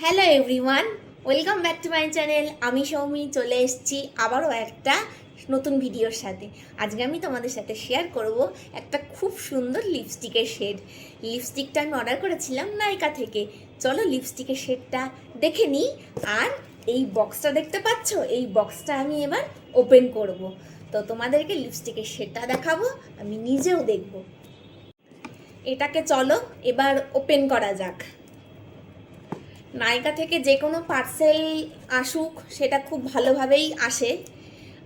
Hello everyone, welcome back to my channel. আমি সৌমি চলে এসেছি আবারও একটা নতুন ভিডিওর সাথে। আজকে আমি তোমাদের সাথে শেয়ার করব একটা খুব সুন্দর লিপস্টিকের শেড। লিপস্টিকটা আমি অর্ডার করেছিলাম নাইকা থেকে। চলো লিপস্টিকের শেডটা দেখে নিই। আর এই বক্সটা দেখতে পাচ্ছ, এই বক্সটা আমি এবার ওপেন করব। তো তোমাদেরকে লিপস্টিকের শেডটা দেখাবো, আমি নিজেও দেখব। এটাকে চলো এবার ওপেন করা যাক। নাইকা থেকে যে কোনো পার্সেল আসুক সেটা খুব ভালোভাবেই আসে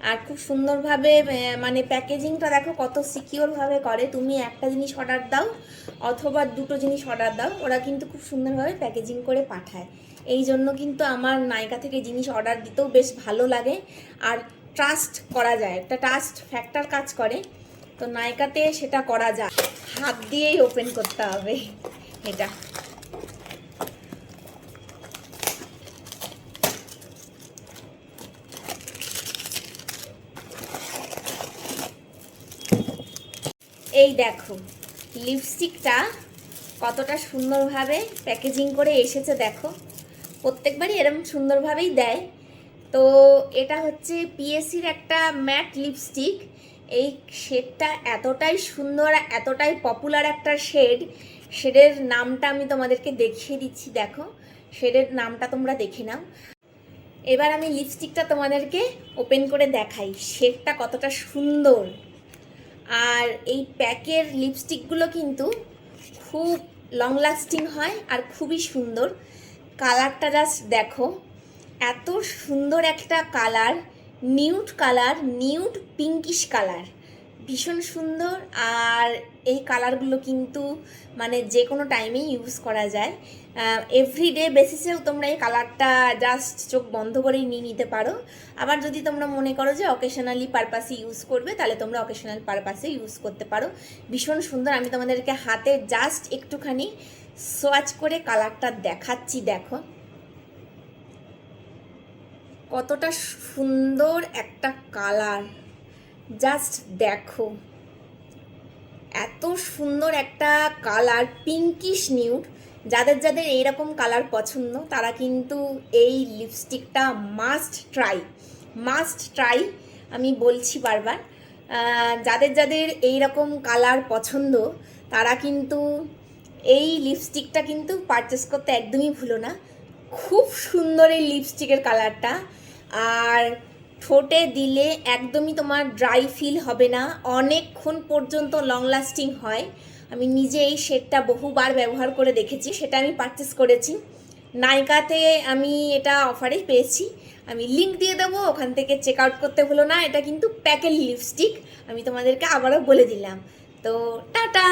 আর খুব সুন্দরভাবে মানে প্যাকেজিংটা দেখো কত সিকিওরভাবে করে। তুমি একটা জিনিস অর্ডার দাও অথবা দুটো জিনিস অর্ডার দাও, ওরা কিন্তু খুব সুন্দরভাবে প্যাকেজিং করে পাঠায়। এই জন্য কিন্তু আমার নাইকা থেকে জিনিস অর্ডার দিতেও বেশ ভালো লাগে আর ট্রাস্ট করা যায়, একটা ট্রাস্ট ফ্যাক্টর কাজ করে। তো নাইকাতে সেটা করা যায়। হাত দিয়েই ওপেন করতে হবে এটা। এই দেখো লিপস্টিকটা কতটা সুন্দরভাবে প্যাকেজিং করে এসেছে দেখো। প্রত্যেকবারই এরকম সুন্দরভাবেই দেয়। তো এটা হচ্ছে পিএসসির একটা ম্যাট লিপস্টিক। এই শেডটা এতটাই সুন্দর, এতটাই পপুলার একটা শেডের নামটা আমি তোমাদেরকে দেখিয়ে দিচ্ছি। দেখো শেডের নামটা তোমরা দেখে নাও। এবার আমি লিপস্টিকটা তোমাদেরকে ওপেন করে দেখাই শেডটা কতটা সুন্দর। আর এই প্যাকের লিপস্টিকগুলো কিন্তু খুব লং লাস্টিং হয় আর খুবই সুন্দর। কালারটা জাস্ট দেখো, এত সুন্দর একটা কালার, নিউড পিঙ্কিশ কালার, ভীষণ সুন্দর। আর এই কালারগুলো কিন্তু মানে যে কোনো টাইমেই ইউজ করা যায়। এভরিডে বেসিসেও তোমরা এই কালারটা জাস্ট চোখ বন্ধ করেই নিয়ে নিতে পারো। আবার যদি তোমরা মনে করো যে অকেশনালি পারপাসে ইউজ করবে, তাহলে তোমরা অকেশনাল পারপাসে ইউজ করতে পারো। ভীষণ সুন্দর। আমি তোমাদেরকে হাতে জাস্ট একটুখানি সোয়াচ করে কালারটা দেখাচ্ছি। দেখো কতটা সুন্দর একটা কালার, জাস্ট দেখো এত সুন্দর একটা কালার, পিঙ্কিশ নিউড। যাদের যাদের এইরকম কালার পছন্দ তারা কিন্তু এই লিপস্টিকটা মাস্ট ট্রাই আমি বলছি বারবার। যাদের যাদের এইরকম কালার পছন্দ তারা কিন্তু এই লিপস্টিকটা কিন্তু পারচেস করতে একদমই ভুলো না। খুব সুন্দর এই লিপস্টিকের কালারটা। আর ঠোঁটে দিলে একদমই তোমার ড্রাই ফিল হবে না, অনেকক্ষণ পর্যন্ত লং লাস্টিং হয়। আমি নিজে এই শেডটা বহুবার ব্যবহার করে দেখেছি, সেটা আমি পারচেস করেছি নাইকাতে। আমি এটা অফারে পেয়েছি, আমি লিঙ্ক দিয়ে দেবো, ওখান থেকে চেক আউট করতে হলো না। এটা কিন্তু প্যাকের লিপস্টিক, আমি তোমাদেরকে আবারও বলে দিলাম। তো টাটা।